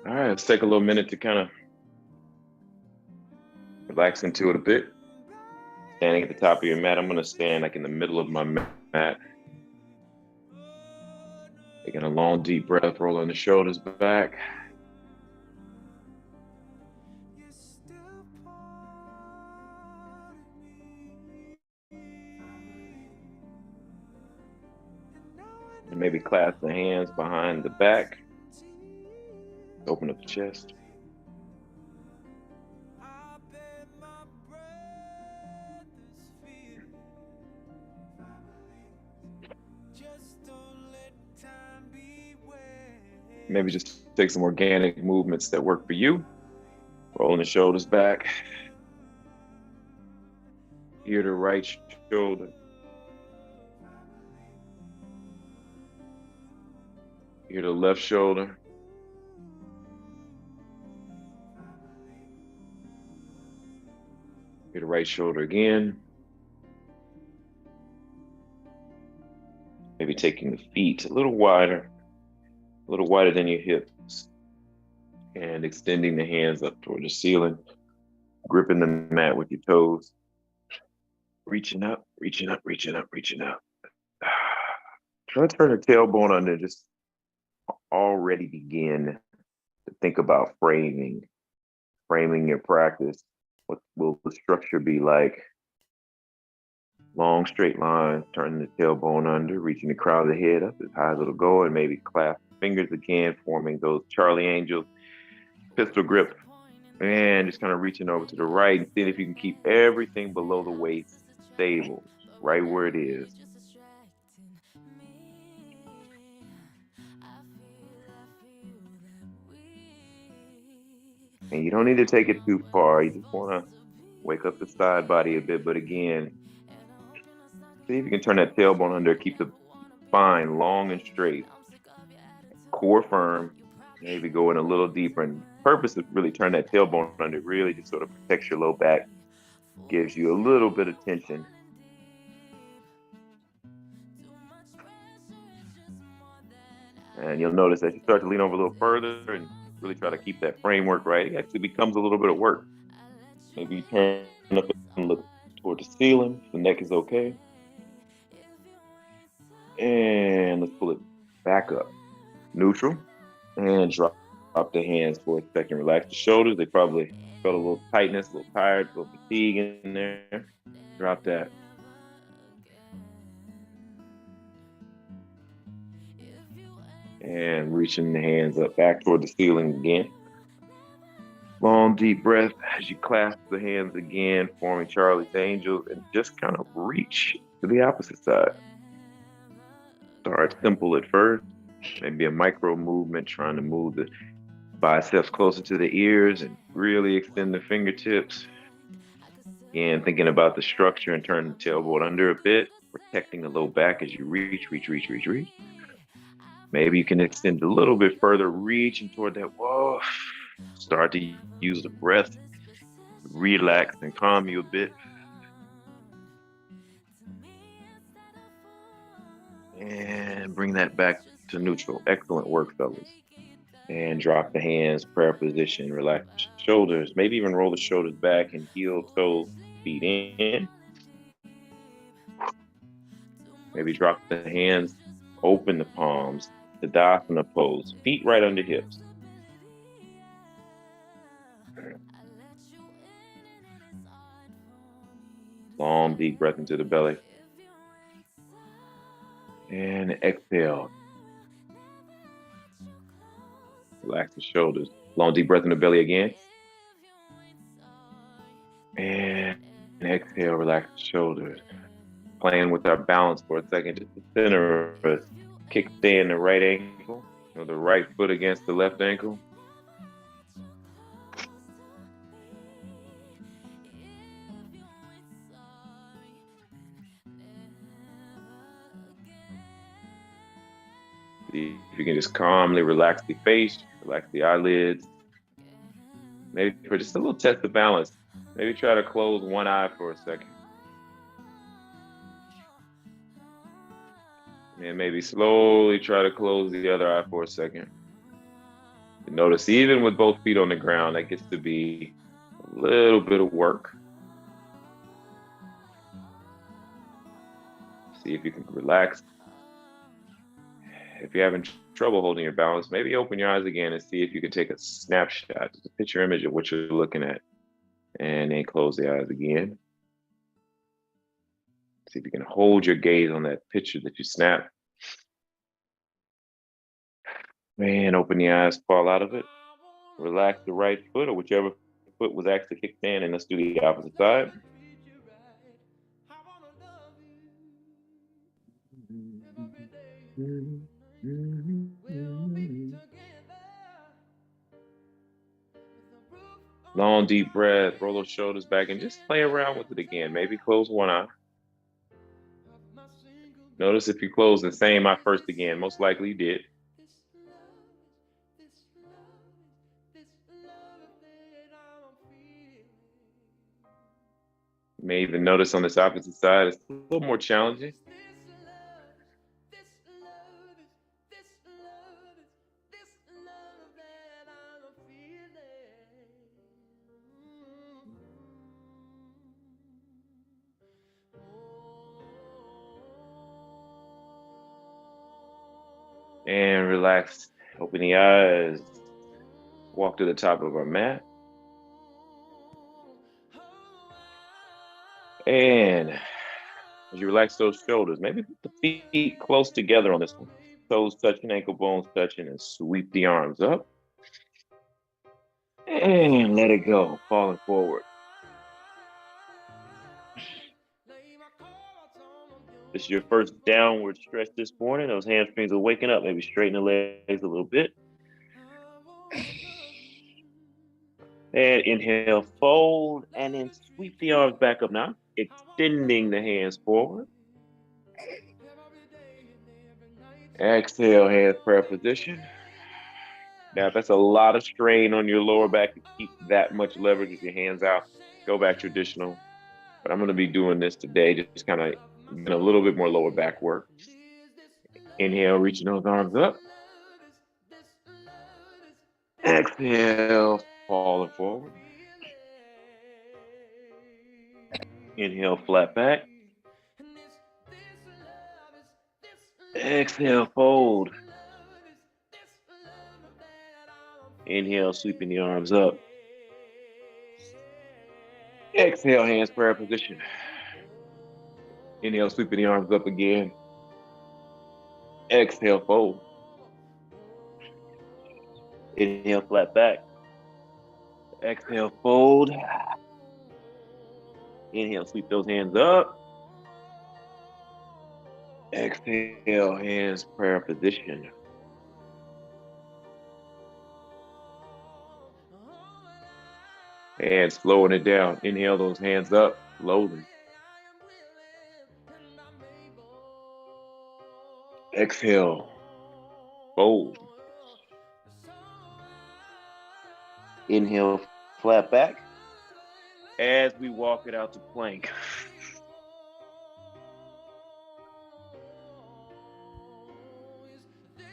All right, let's take a little minute to kind of relax into it a bit. Standing at the top of your mat, I'm going to stand like in the middle of my mat. Taking a long, deep breath, rolling the shoulders back. And maybe clasp the hands behind the back. Open up the chest. Maybe just take some organic movements that work for you. Rolling the shoulders back. Ear to right shoulder. Ear to left shoulder. Ear to right shoulder again. Maybe taking the feet a little wider than your hips, and extending the hands up toward the ceiling, gripping the mat with your toes, reaching up, reaching up, reaching up, reaching up. Try to turn the tailbone under, just already begin to think about framing your practice. What will the structure be like? Long straight lines, turning the tailbone under, reaching the crown of the head up as high as it'll go, and maybe clasp fingers again, forming those Charlie Angels, pistol grip, and just kind of reaching over to the right and seeing if you can keep everything below the waist stable, right where it is. And you don't need to take it too far. You just want to wake up the side body a bit, but again, see if you can turn that tailbone under, keep the spine long and straight, core firm, maybe going a little deeper. And the purpose of really turn that tailbone under really just sort of protects your low back, gives you a little bit of tension. And you'll notice as you start to lean over a little further and really try to keep that framework right, it actually becomes a little bit of work. Maybe you turn up and look toward the ceiling. The neck is okay. And let's pull it back up. Neutral. And drop the hands for a second. Relax the shoulders. They probably felt a little tightness, a little tired, a little fatigue in there. Drop that. And reaching the hands up back toward the ceiling again. Long, deep breath as you clasp the hands again, forming Charlie's Angels, and just kind of reach to the opposite side. Start simple at first, maybe a micro movement, trying to move the biceps closer to the ears and really extend the fingertips. Again, thinking about the structure and turning the tailbone under a bit, protecting the low back as you reach. Maybe you can extend a little bit further, reaching toward that wall. Start to use the breath, relax and calm you a bit. And bring that back to neutral. Excellent work, fellas. And drop the hands, prayer position, relax the shoulders, maybe even roll the shoulders back and heel, toes, feet in. Maybe drop the hands, open the palms, the Tadasana pose, feet right under hips. Long, deep breath into the belly. And exhale. Relax the shoulders. Long, deep breath in the belly again. And exhale, relax the shoulders. Playing with our balance for a second, just the center of us. Kickstand the right ankle, the right foot against the left ankle. See if you can just calmly relax the face, relax the eyelids. Maybe for just a little test of balance, maybe try to close one eye for a second. And maybe slowly try to close the other eye for a second. Notice even with both feet on the ground, that gets to be a little bit of work. See if you can relax. If you're having trouble holding your balance, maybe open your eyes again and see if you can take a snapshot, just a picture image of what you're looking at, and then close the eyes again. See if you can hold your gaze on that picture that you snapped. And open the eyes, fall out of it. Relax the right foot or whichever foot was actually kicked in, and let's do the opposite side. Long, deep breath, roll those shoulders back, and just play around with it again. Maybe close one eye. Notice if you close the same eye first again, most likely you did. You may even notice on this opposite side, it's a little more challenging. And relax, open the eyes, walk to the top of our mat. And as you relax those shoulders, maybe put the feet close together on this one. Toes touching, ankle bones touching, and sweep the arms up. And let it go, falling forward. This is your first downward stretch this morning. Those hamstrings are waking up. Maybe straighten the legs a little bit. And inhale, fold, and then sweep the arms back up now, extending the hands forward. Exhale, hands prayer position. Now, if that's a lot of strain on your lower back to keep that much leverage with your hands out, go back traditional. But I'm going to be doing this today, just kind of getting a little bit more lower back work. Inhale, reaching those arms up. Exhale, falling forward. Inhale, flat back. Exhale, fold. Inhale, sweeping the arms up. Exhale, hands prayer position. Inhale, sweeping the arms up again. Exhale, fold. Inhale, flat back. Exhale, fold. Inhale, sweep those hands up. Exhale, hands prayer position. And slowing it down. Inhale those hands up slowly. Exhale, fold. Inhale, flat back. As we walk it out to plank.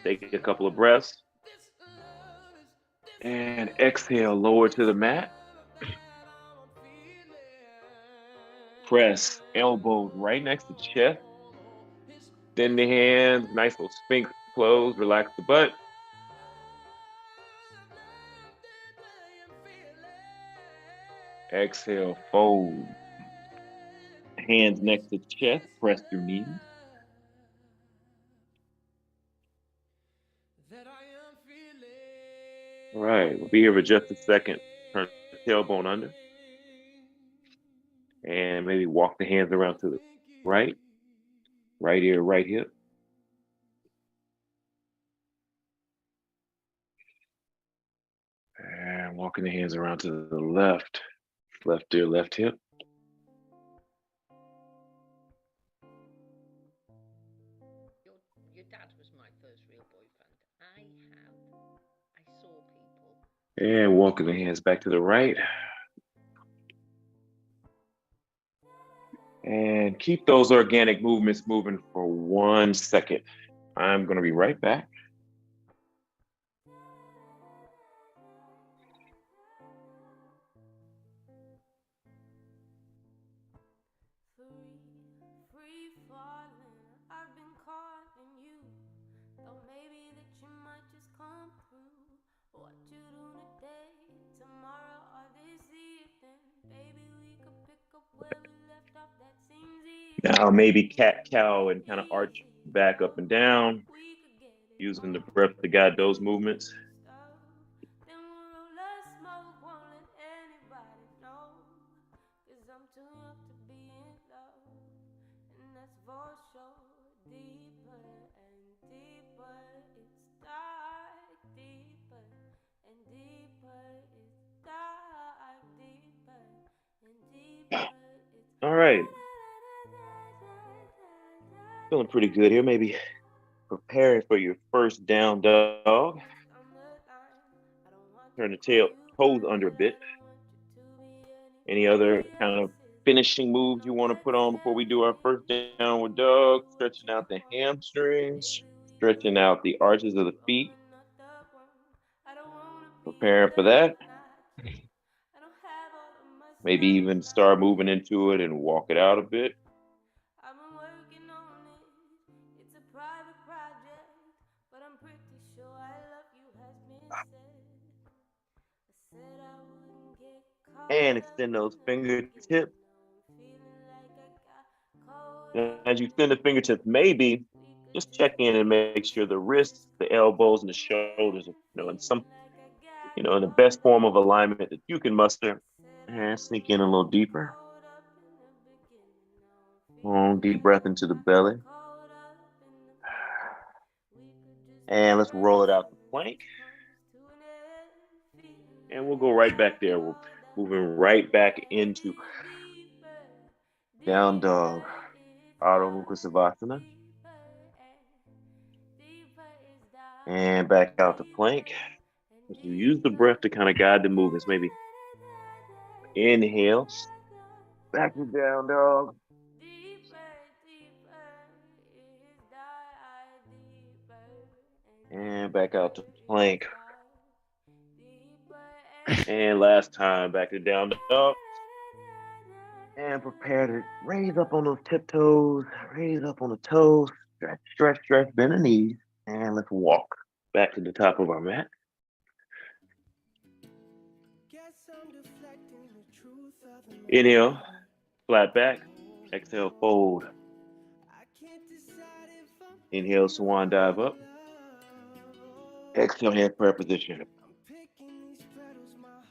Take a couple of breaths. And exhale, lower to the mat. Press elbows right next to chest. Then the hands, nice little sphinx close, relax the butt. Exhale, fold. Hands next to chest, press your knees. All right, we'll be here for just a second. Turn the tailbone under. And maybe walk the hands around to the right. Right ear, right hip. And walking the hands around to the left. Left ear, left hip. Your dad was my first real boyfriend. I saw people. And walking the hands back to the right. And keep those organic movements moving for 1 second. I'm going to be right back. Free falling, I've been calling you. Thought maybe that you might just come through. What you do today, tomorrow, or this evening? Baby, we could pick up where we left off. That seems easy. Now, maybe cat cow and kind of arch back up and down, We could get it using the on, breath to guide those forget the movements. stuff. Then we'll roll a smoke, won't let anybody know. Cause I'm too young to be in love. And that's for sure. Deeper and deeper, it's dark. Deeper and deeper, it's dark. Deeper and deeper, it's All right, feeling pretty good here. Maybe preparing for your first down dog. next on the line. I don't want Turn to the call tail you toes back, under a but I bit. don't want you to be Any anybody other kind of else's. finishing You moves you know want to that put on before we do our first Saturday down with night, dog? do what Stretching you out the want. hamstrings, Baby, we could stretching get out it the arches of on, the feet. blowing up the ground. I don't wanna be Preparing for left that. not you. I don't have all of my Maybe stuff even like start moving you into it do. and walk it out a bit. I've been working on it. It's a private project, but I'm pretty sure I love you has been said. I said I wouldn't get And caught up extend in those the fingertips. beginning. Now I'm feeling like I got caught And up as you in extend the the fingertips, middle. maybe We could just check just in and make be sure the friends. wrists, the elbows, and the I've shoulders been are, in feeling some, like I got in the best caught form up of in the alignment that you can middle. muster. Said I And sink in wouldn't a little get deeper. caught up in the beginning. Now I'm Long, feeling deep like breath I into the got belly. caught up in the middle. We could just be And let's roll it friends out till the this plank. comes to an end. Feeling And like we'll I go right back got there. We're caught up moving in the right back into middle. Deeper, down deeper, dog, it's Adho Mukha dark. Savasana. Deeper and deeper, it's dark. And back out to plank. Deeper and So use the deeper. breath to kind of guide the movements. Maybe inhale, back to down dog. Deeper, deeper is dark. Deeper and And back deeper out to is plank. dark. Deeper and And last deeper. time, back to down dog. And prepare to raise up on those tiptoes, raise up on the toes, stretch, stretch, stretch, bend the knees, and let's walk back to the top of our mat. Inhale, flat back. Exhale, fold. Inhale, swan dive up. Exhale, hand prayer position.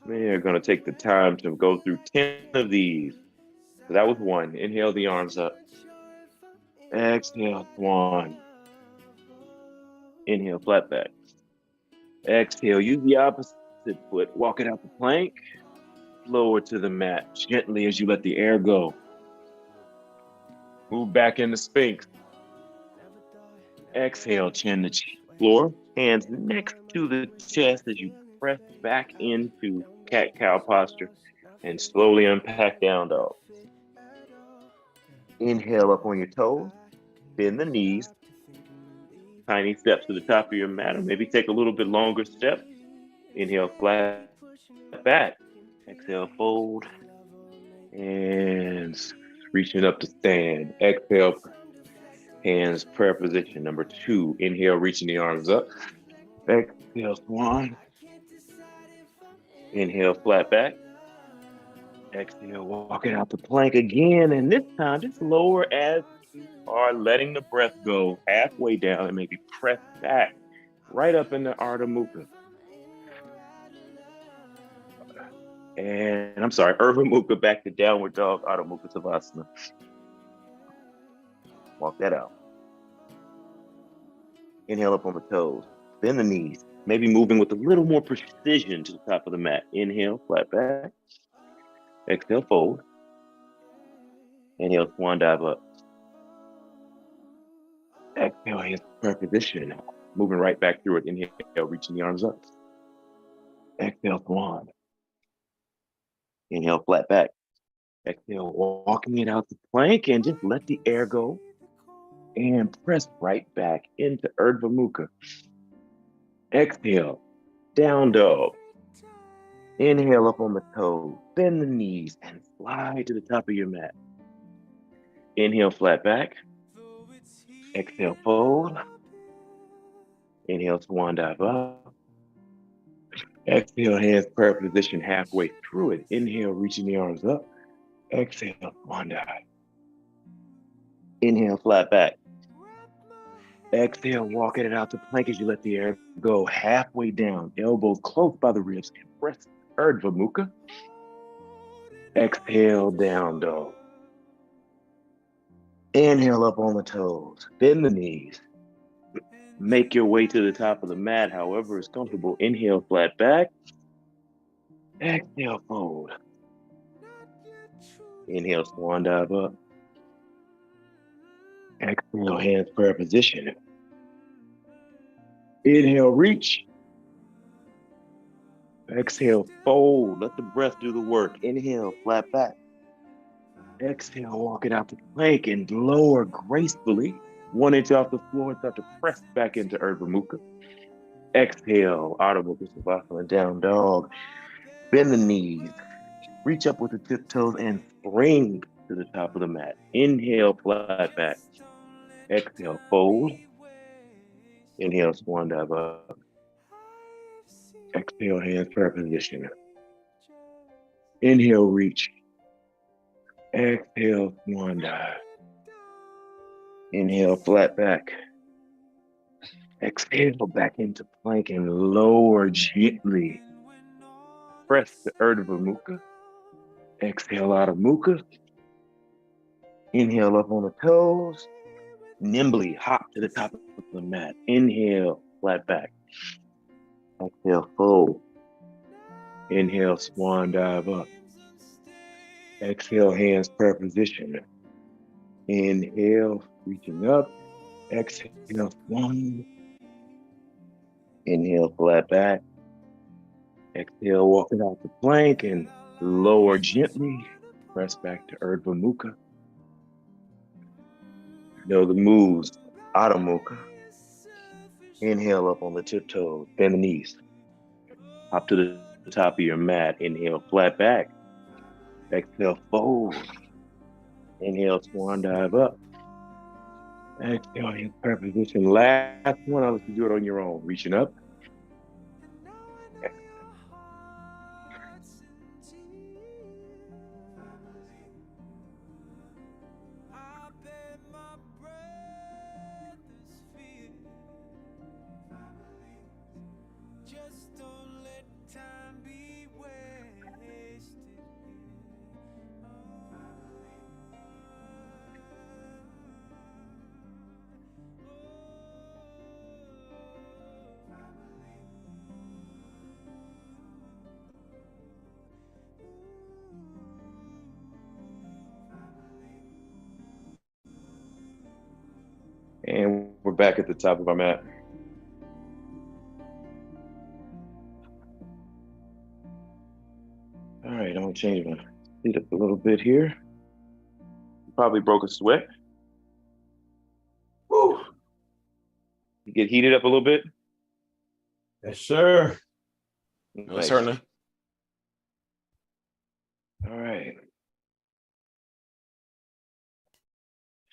We are going to take the time to go through 10 of these. So that was one. Inhale, the arms up. Exhale, swan. Inhale, flat back. Exhale, use the opposite foot. Walk it out the plank. Lower to the mat gently as you let the air go. Move back into Sphinx. Exhale, chin to floor. Hands next to the chest as you press back into cat cow posture and slowly unpack down dog. Inhale up on your toes. Bend the knees. Tiny steps to the top of your mat, or maybe take a little bit longer step. Inhale, flat back. Exhale, fold. And reaching up to stand. Exhale, hands prayer position. Number two, inhale, reaching the arms up. Exhale, swan. Inhale, flat back. Exhale, walk it out the plank again. And this time, just lower as you are letting the breath go halfway down and maybe press back right up into Ardha Mukha. And I'm sorry, Urdhva Mukha back to downward dog, Adho Mukha Savasana. Walk that out. Inhale up on the toes. Bend the knees. Maybe moving with a little more precision to the top of the mat. Inhale, flat back. Exhale, fold. Inhale, swan dive up. Exhale, hands prayer position. Moving right back through it. Inhale, reaching the arms up. Exhale, swan. Inhale, flat back. Exhale, walking it out the plank and just let the air go and press right back into Urdhva Mukha. Exhale, down dog. Inhale up on the toes, bend the knees and slide to the top of your mat. Inhale, flat back. Exhale, fold. Inhale, swan dive up. Exhale, hands prayer position halfway through it. Inhale, reaching the arms up. Exhale, swan dive. Inhale, flat back. Exhale, walking it out to plank as you let the air go halfway down. Elbows close by the ribs and press Urdhva Mukha. Exhale, down dog. Inhale up on the toes. Bend the knees. Make your way to the top of the mat, however is comfortable. Inhale, flat back. Exhale, fold. Inhale, swan dive up. Exhale, hands prayer position. Inhale, reach. Exhale, fold. Let the breath do the work. Inhale, flat back. Exhale, walk it out to plank and lower gracefully. 1 inch off the floor, start to press back into Urdhva Mukha. Exhale, Ardha Mukha Savasana, down dog. Bend the knees. Reach up with the tiptoes and spring to the top of the mat. Inhale, flat back. Exhale, fold. Inhale, swan dive up. Exhale, hands prayer position. Inhale, reach. Exhale, swan dive. Inhale, flat back. Exhale, back into plank and lower gently. Press the Urdhva Mukha. Exhale out of Mukha. Inhale up on the toes. Nimbly hop to the top of the mat. Inhale, flat back. Exhale, fold. Inhale, swan dive up. Exhale, hands prayer position. Inhale, reaching up. Exhale, swan. Inhale, flat back. Exhale, walk it out the plank and lower gently. Press back to Urdhva Mukha. Know the moves. Adho Mukha. Inhale up on the tiptoes. Bend the knees. Hop to the top of your mat. Inhale, flat back. Exhale, fold. Inhale, swan dive up. Exhale, in prayer position. Last one, I'll let you do it on your own. Reaching up. And we're back at the top of our mat. All right, I'm gonna change my seat up a little bit here. Probably broke a sweat. Woo! You get heated up a little bit? Yes, sir. Nice. Certainly. All right.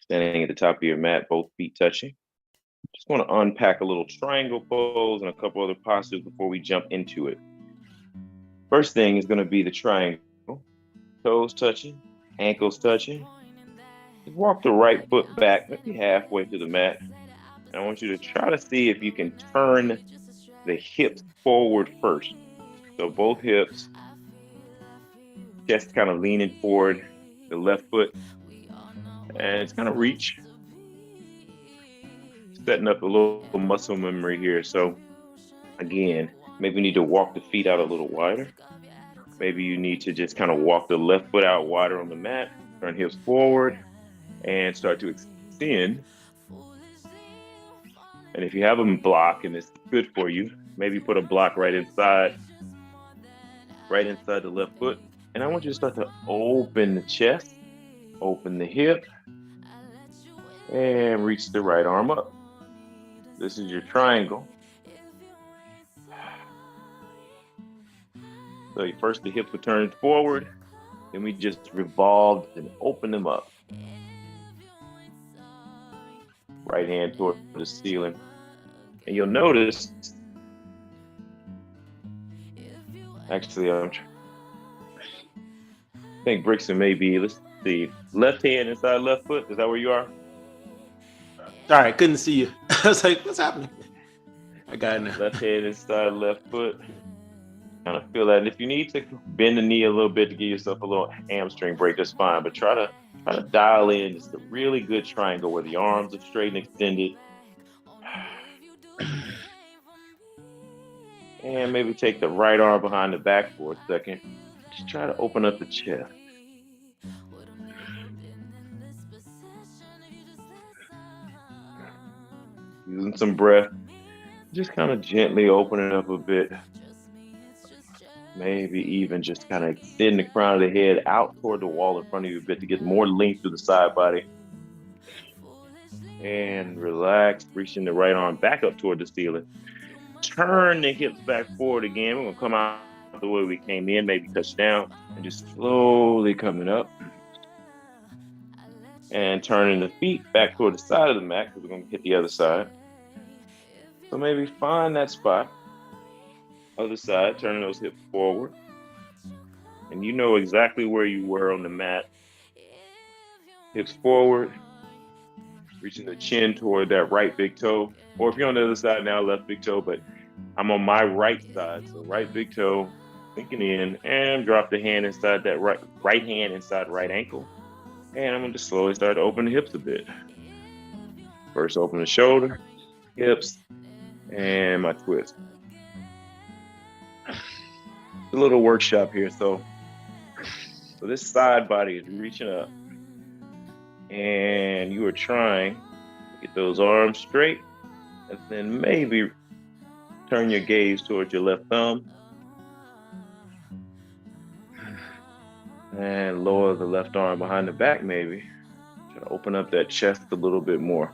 Standing at the top of your mat, both feet touching. Just want to unpack a little triangle pose and a couple other postures before we jump into it. First thing is going to be the triangle. Toes touching, ankles touching. Just walk the right foot back, maybe halfway to the mat. And I want you to try to see if you can turn the hips forward first. So both hips, chest kind of leaning forward, the left foot, and it's kind of reach. Setting up a little muscle memory here. So again, maybe you need to walk the feet out a little wider. Maybe you need to just kind of walk the left foot out wider on the mat, turn hips forward, and start to extend. And if you have a block and it's good for you, maybe put a block right inside the left foot And I want you to start to open the chest, open the hip, and reach the right arm up. This is your triangle. So first the hips will turn forward, then we just revolved and open them up. Right hand toward the ceiling. And you'll notice, actually, I think Brixton may be, let's see, left hand inside left foot. Is that where you are? All right, couldn't see you. I was like, what's happening? I got it now. Left hand inside left foot. Kind of feel that. And if you need to bend the knee a little bit to give yourself a little hamstring break, that's fine. But try to dial in just a really good triangle where the arms are straight and extended. And maybe take the right arm behind the back for a second. Just try to open up the chest. Using some breath. Just kind of gently open it up a bit. Maybe even just kind of extend the crown of the head out toward the wall in front of you a bit to get more length through the side body. And relax, reaching the right arm back up toward the ceiling. Turn the hips back forward again. We're going to come out the way we came in, maybe touch down, and just slowly coming up. And turning the feet back toward the side of the mat because we're going to hit the other side. So maybe find that spot. Other side, turning those hips forward. And you know exactly where you were on the mat. Hips forward. Reaching the chin toward that right big toe. Or if you're on the other side now, left big toe, but I'm on my right side. So right big toe, sinking in, and drop the hand inside that right hand inside right ankle. And I'm going to slowly start to open the hips a bit. First open the shoulder, hips, and my twist. A little workshop here. So this side body is reaching up. And you are trying to get those arms straight. And then maybe turn your gaze towards your left thumb. And lower the left arm behind the back maybe. Try to open up that chest a little bit more.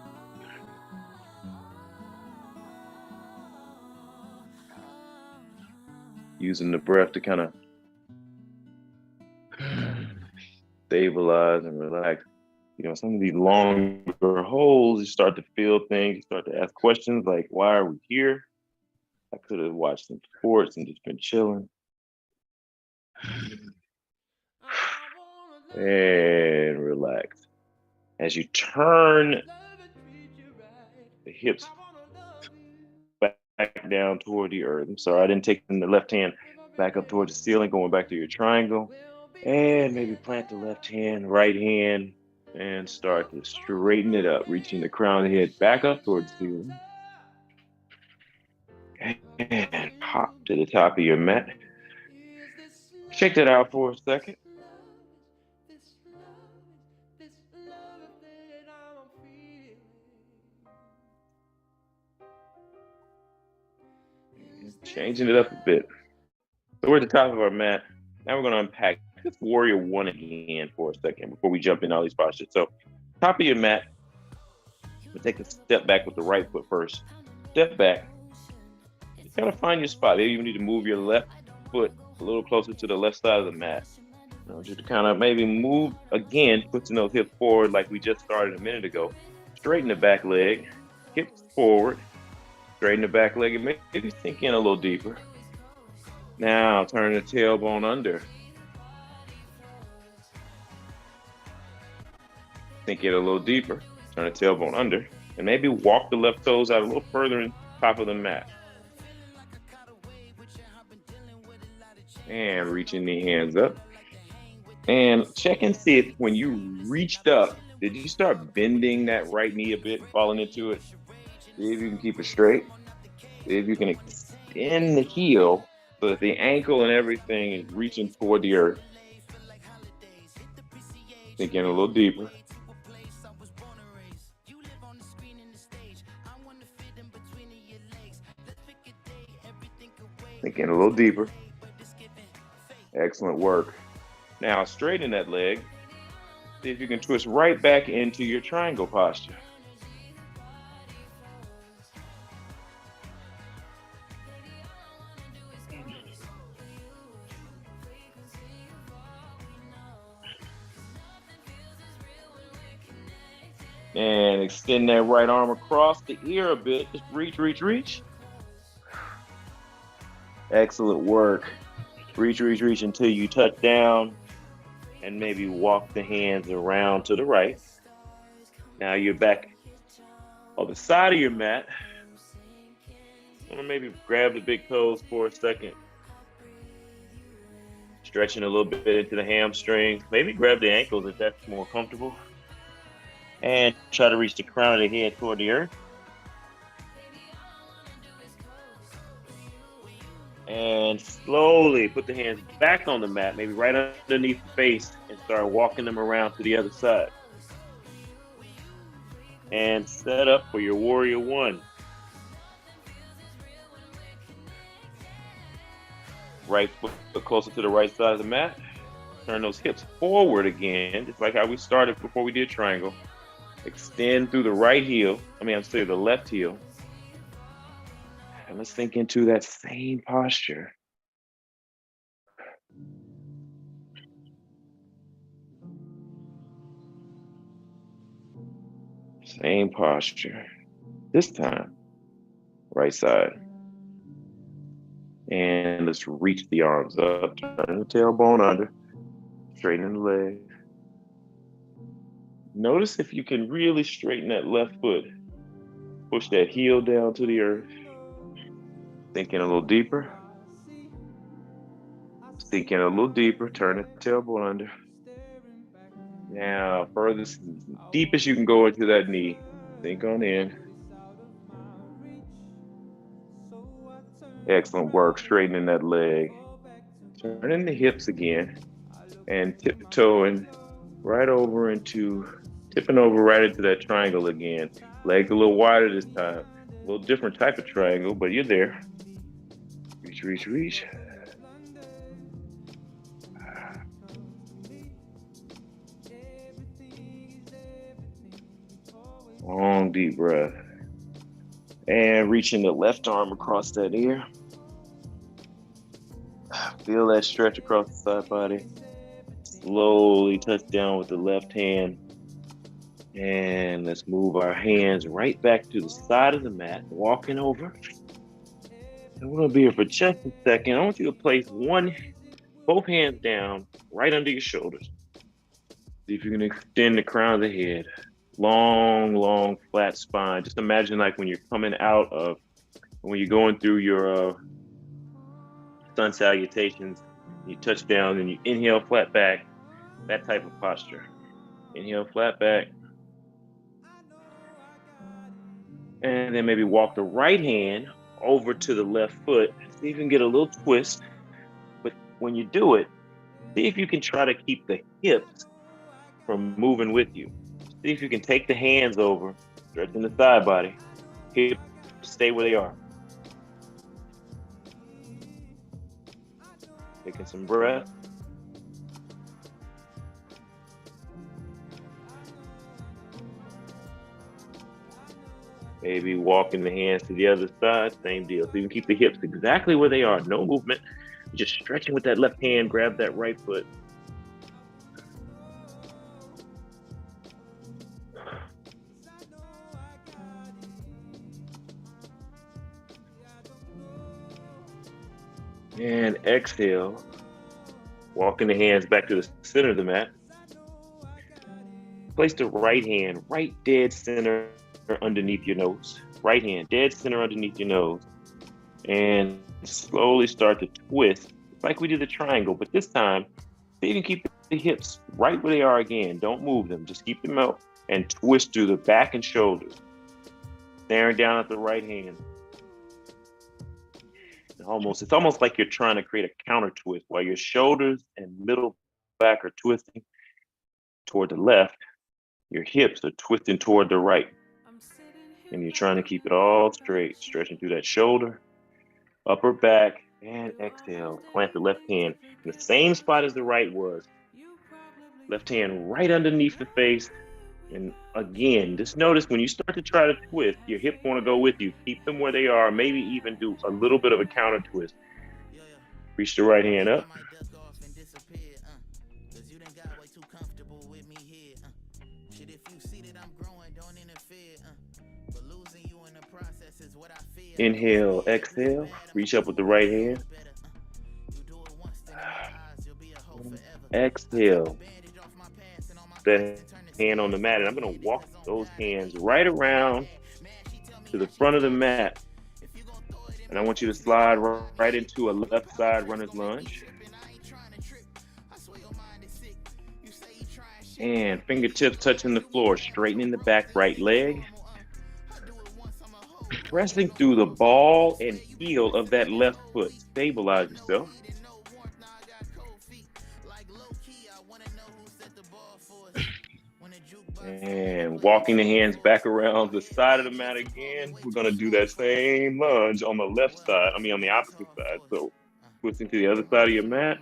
Using the breath to kind of stabilize and relax. You know, some of these longer holds, you start to feel things, you start to ask questions like, why are we here? I could have watched some sports and just been chilling. And relax. As you turn the hips back down toward the earth. I'm sorry, I didn't take the left hand back up towards the ceiling, going back to your triangle. And maybe plant the left hand, right hand, and start to straighten it up, reaching the crown of the head back up towards the ceiling. And pop to the top of your mat. Check that out for a second. Changing it up a bit. So we're at the top of our mat. Now we're going to unpack this warrior one again for a second before we jump in all these postures. So top of your mat, we'll take a step back with the right foot first. Step back. Just kind of find your spot. Maybe you need to move your left foot a little closer to the left side of the mat. I want you to kind of maybe move again, pushing those hips forward like we just started a minute ago. Straighten the back leg, hips forward. Straighten the back leg and maybe sink in a little deeper. Now turn the tailbone under. Sink it a little deeper. Turn the tailbone under. And maybe walk the left toes out a little further in top of the mat. And reaching the hands up. And check and see if when you reached up, did you start bending that right knee a bit and falling into it? See if you can keep it straight. See if you can extend the heel so that the ankle and everything is reaching toward the earth. Sink in a little deeper. Sink in a little deeper. Excellent work. Now straighten that leg. See if you can twist right back into your triangle posture. And extend that right arm across the ear a bit. Just reach, reach, reach. Excellent work. Reach, reach, reach until you touch down and maybe walk the hands around to the right. Now you're back on the side of your mat. I'm gonna maybe grab the big toes for a second. Stretching a little bit into the hamstrings. Maybe grab the ankles if that's more comfortable. And try to reach the crown of the head toward the earth. And slowly put the hands back on the mat, maybe right underneath the face, and start walking them around to the other side. And set up for your warrior one. Right foot closer to the right side of the mat. Turn those hips forward again, just like how we started before we did triangle. Extend through the right heel. I'm sorry, the left heel. And let's sink into that same posture. Same posture. This time, right side. And let's reach the arms up, turn the tailbone under, straighten the leg. Notice if you can really straighten that left foot. Push that heel down to the earth. Sink in a little deeper. Sink in a little deeper, turn the tailbone under. Now, furthest, deep as you can go into that knee. Sink on in. Excellent work, straightening that leg. Turning the hips again and tiptoeing right over into, tipping over right into that triangle again. Legs a little wider this time. A little different type of triangle, but you're there. Reach, reach, reach. Long, deep breath. And reaching the left arm across that ear. Feel that stretch across the side body. Slowly touch down with the left hand. And let's move our hands right back to the side of the mat, walking over. And we're gonna be here for just a second. I want you to place both hands down right under your shoulders. See if you can extend the crown of the head. Long, long, flat spine. Just imagine like when you're when you're going through your sun salutations, you touch down and you inhale, flat back, that type of posture. Inhale, flat back. And then maybe walk the right hand over to the left foot. See if you can get a little twist. But when you do it, see if you can try to keep the hips from moving with you. See if you can take the hands over, stretching the side body. Hips stay where they are. Taking some breath. Maybe walking the hands to the other side, same deal. So you can keep the hips exactly where they are, no movement. Just stretching with that left hand, grab that right foot. And exhale, walking the hands back to the center of the mat. Place the right hand right dead center underneath your nose. Right hand dead center underneath your nose. And slowly start to twist, like we did the triangle, but this time, see if you can keep the hips right where they are again. Don't move them, just keep them out and twist through the back and shoulders. Staring down at the right hand. It's almost like you're trying to create a counter twist while your shoulders and middle back are twisting toward the left. Your hips are twisting toward the right. And you're trying to keep it all straight, stretching through that shoulder, upper back, and exhale. Plant the left hand in the same spot as the right was. Left hand right underneath the face. And again, just notice when you start to try to twist, your hips want to go with you. Keep them where they are. Maybe even do a little bit of a counter twist. Reach the right hand up. Inhale, exhale. Reach up with the right hand. Exhale. That hand on the mat, and I'm going to walk those hands right around to the front of the mat. And I want you to slide right into a left side runner's lunge. And fingertips touching the floor, straightening the back right leg. Pressing through the ball and heel of that left foot. Stabilize yourself. And walking the hands back around the side of the mat again. We're going to do that same lunge on the left side. On the opposite side. So twisting to the other side of your mat.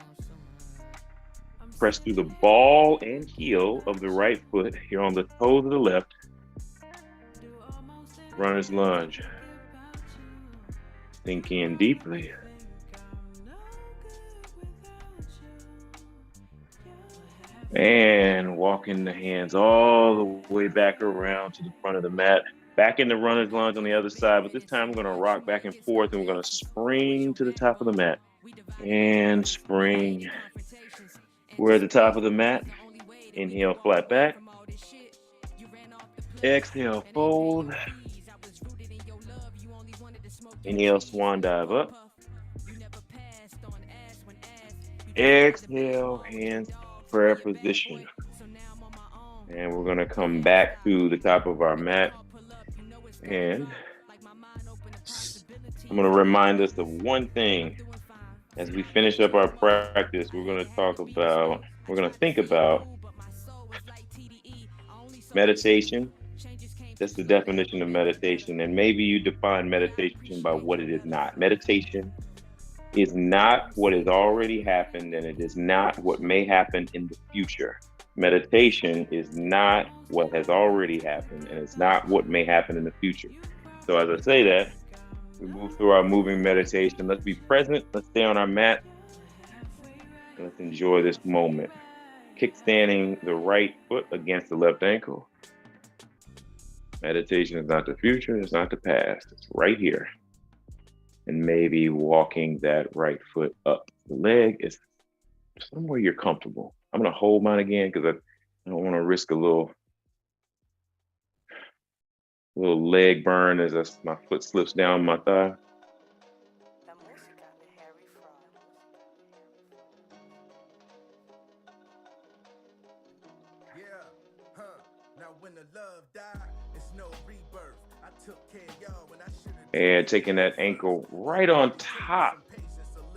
Press through the ball and heel of the right foot. Here on the toes of the left. Runner's lunge. Sink in deeply. And walking the hands all the way back around to the front of the mat. Back in the runner's lunge on the other side, but this time we're going to rock back and forth and we're going to spring to the top of the mat. And spring. We're at the top of the mat. Inhale, flat back. Exhale, fold. Inhale, swan dive up. Exhale, hands prayer position. And we're going to come back to the top of our mat. And I'm going to remind us of one thing. As we finish up our practice, we're going to think about meditation. That's the definition of meditation. And maybe you define meditation by what it is not. Meditation is not what has already happened, and it is not what may happen in the future. Meditation is not what has already happened, and it's not what may happen in the future. So as I say that, we move through our moving meditation. Let's be present. Let's stay on our mat. And let's enjoy this moment. Kickstanding the right foot against the left ankle. Meditation is not the future. It's not the past. It's right here. And maybe walking that right foot up the leg is somewhere you're comfortable. I'm going to hold mine again because I don't want to risk a little leg burn as my foot slips down my thigh. And taking that ankle right on top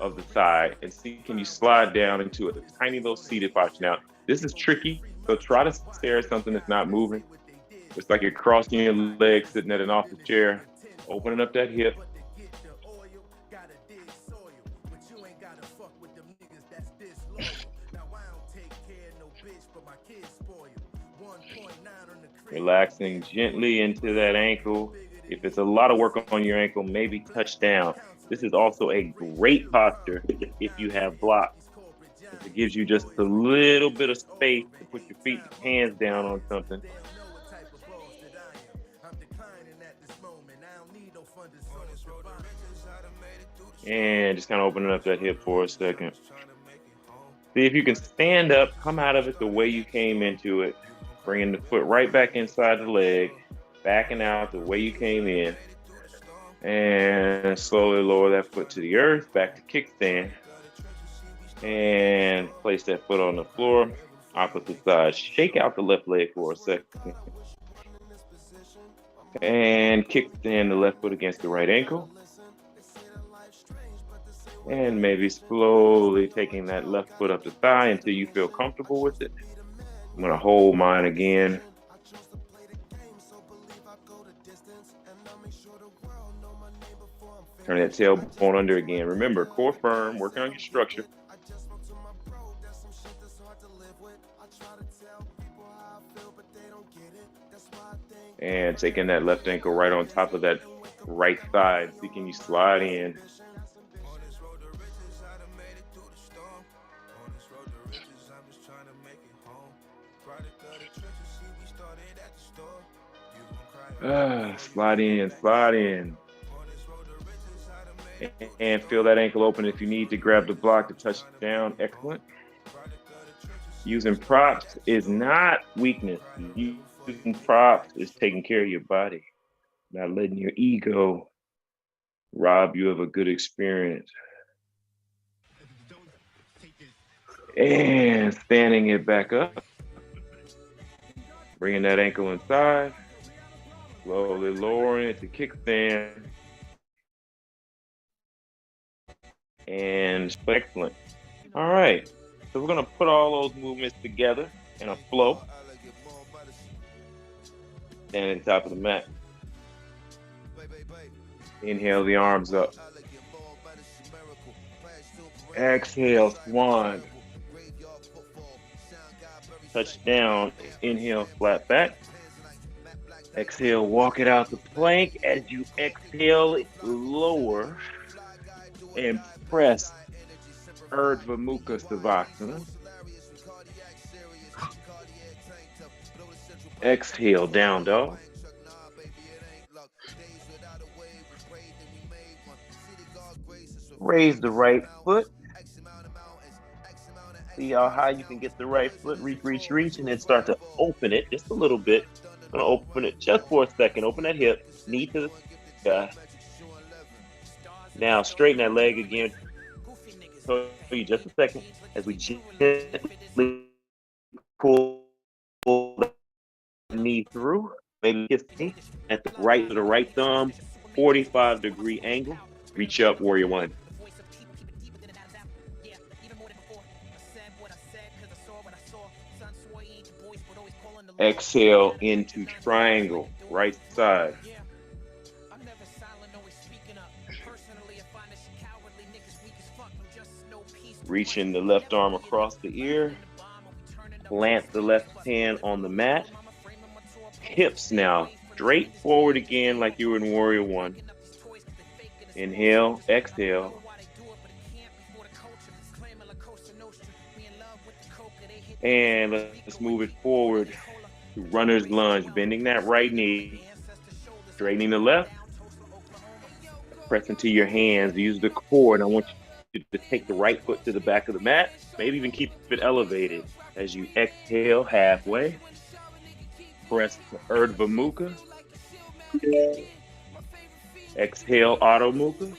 of the thigh, and see, can you slide down into a tiny little seated posture? Now, this is tricky, so try to stare at something that's not moving. It's like you're crossing your legs, sitting at an office chair, opening up that hip. Relaxing gently into that ankle. If it's a lot of work on your ankle, maybe touch down. This is also a great posture if you have blocks. It gives you just a little bit of space to put your feet and hands down on something. And just kind of opening up that hip for a second. See if you can stand up, come out of it the way you came into it, bringing the foot right back inside the leg, backing out the way you came in, and slowly lower that foot to the earth, back to kickstand, and place that foot on the floor, opposite side. Shake out the left leg for a second, and kickstand the left foot against the right ankle, and maybe slowly taking that left foot up the thigh until you feel comfortable with it. I'm going to hold mine again. Turn that tailbone under again. Remember, core firm, working on your structure. And taking that left ankle right on top of that right thigh. See, can you slide in? Slide in, slide in. And feel that ankle open if you need to grab the block to touch down. Excellent. Using props is not weakness. Using props is taking care of your body, not letting your ego rob you of a good experience. And standing it back up, bringing that ankle inside, slowly lowering it to kickstand. And excellent. All right. So we're going to put all those movements together in a flow. Standing top of the mat. Inhale the arms up. Exhale, swan. Touch down. Inhale, flat back. Exhale, walk it out the plank. As you exhale, lower and press Urdhva Mukha Savasana. Exhale, down dog. Raise the right foot. See how high you can get the right foot. Reach, reach, reach, and then start to open it just a little bit. I'm going to open it just for a second. Open that hip, knee to the sky. Now straighten that leg again. For you just a second as we gently pull the knee through. Maybe kiss the knee at the right thumb, 45-degree angle. Reach up, warrior one. Exhale into triangle, right side. Reaching the left arm across the ear. Plant the left hand on the mat. Hips now straight forward again like you were in warrior one. Inhale, exhale. And let's move it forward to runner's lunge, bending that right knee, straightening the left, press into your hands, use the core, and I want you to take the right foot to the back of the mat, maybe even keep it elevated. As you exhale halfway, press Urdhva Mukha. Exhale, Adho Mukha.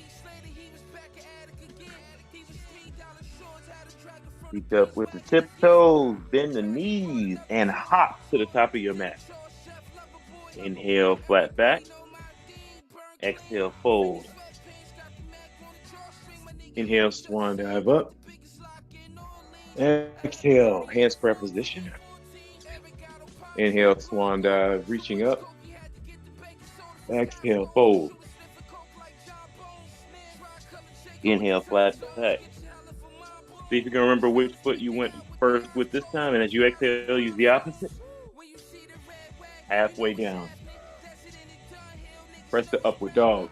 Reach up with the tiptoes, bend the knees, and hop to the top of your mat. Inhale, flat back. Exhale, fold. Inhale, swan dive up. Exhale, hands prayer position. Inhale, swan dive, reaching up. Exhale, fold. Inhale, flat back. See if you can remember which foot you went first with this time, and as you exhale, use the opposite. Halfway down. Press the upward dog.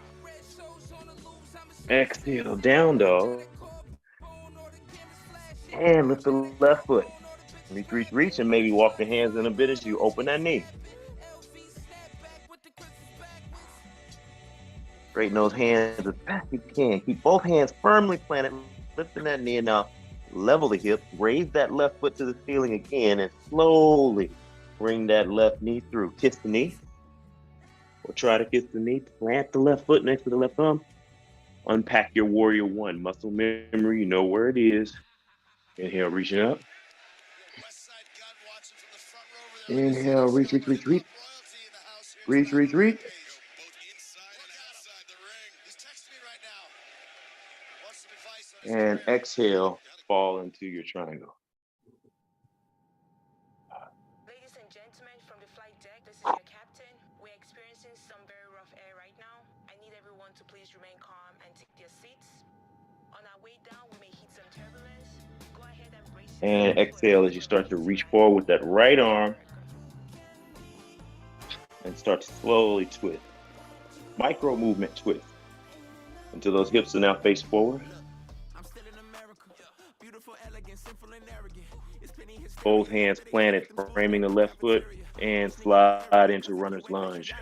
Exhale, down dog. And lift the left foot. Reach, reach, reach, and maybe walk the hands in a bit as you open that knee. Straighten those hands as best you can. Keep both hands firmly planted, lifting that knee, and now level the hip. Raise that left foot to the ceiling again, and slowly bring that left knee through. Kiss the knee, or try to kiss the knee. Plant the left foot next to the left thumb. Unpack your warrior one. Muscle memory, you know where it is. Inhale, reaching up. Inhale, reach, reach, reach, reach. Reach, reach, reach. And exhale, fall into your triangle. Ladies and gentlemen, from the flight deck, this is your captain. We're experiencing some very rough air right now. I need everyone to please remain calm and take their seats. On our way down, we may hit some turbulence. Go ahead and brace yourself. And exhale as you start to reach forward with that right arm and and start to slowly twist. Micro movement twist until those hips are now face forward. Both hands planted, framing the left foot, and slide into runner's lunge.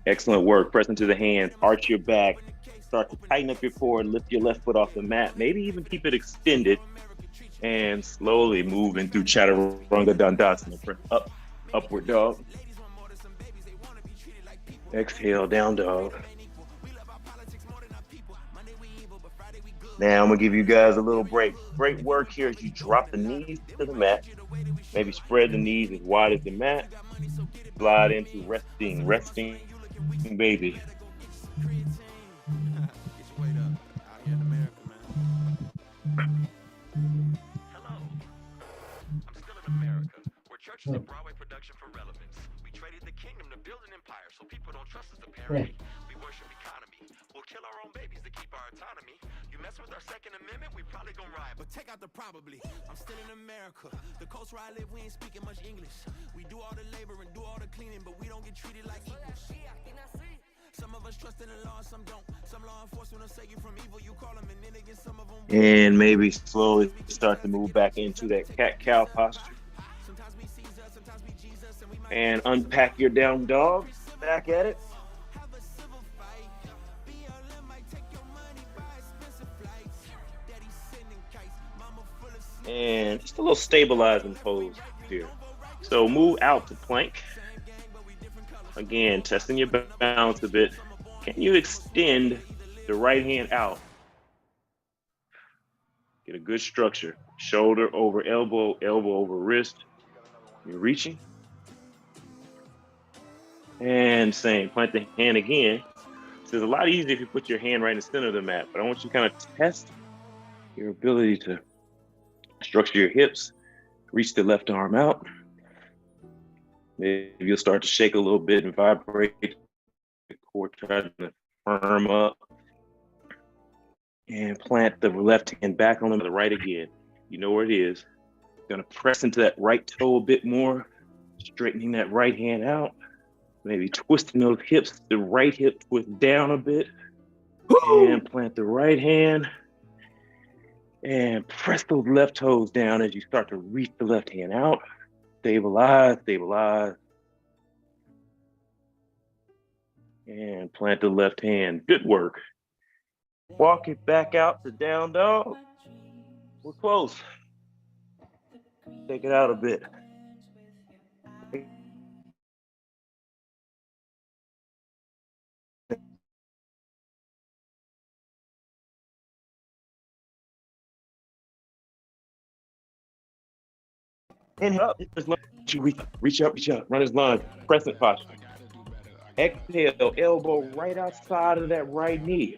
Excellent work. Press into the hands, arch your back, start to tighten up your core and lift your left foot off the mat. Maybe even keep it extended and slowly moving through Chaturanga Dandasana. Up, upward dog. Exhale, down dog. Now I'm gonna give you guys a little break. Great work here as you drop the knees to the mat. Maybe spread the knees as wide as the mat. Slide into resting baby. Church is a Broadway production for relevance. We traded the kingdom to build an empire so people don't trust us apparently. We worship economy. We'll kill our own babies to keep our autonomy. You mess with our Second Amendment, we probably gon' riot. But take out the probably. I'm still in America. The coast where I live, we ain't speaking much English. We do all the labor and do all the cleaning, but we don't get treated like equals. Some of us trust in the law, some don't. Some law enforcement will save you from evil. You call them, and then again, some of them. And maybe slowly start to move back into that cat-cow posture. And unpack your down dog. Back at it. And just a little stabilizing pose here. So move out to plank. Again, testing your balance a bit. Can you extend the right hand out? Get a good structure. Shoulder over elbow, elbow over wrist. You're reaching. And same, plant the hand again. So it's a lot easier if you put your hand right in the center of the mat, but I want you to kind of test your ability to structure your hips, reach the left arm out. Maybe you'll start to shake a little bit and vibrate the core, trying to firm up. And plant the left hand back on the right again. You know where it is. Gonna press into that right toe a bit more, straightening that right hand out. Maybe twisting those hips, the right hip twist down a bit. Woo! And plant the right hand. And press those left toes down as you start to reach the left hand out. Stabilize, stabilize. And plant the left hand. Good work. Walk it back out to down dog. We're close. Take it out a bit. Inhale up, reach up, runner's lunge, crescent posture. Exhale, elbow right outside of that right knee.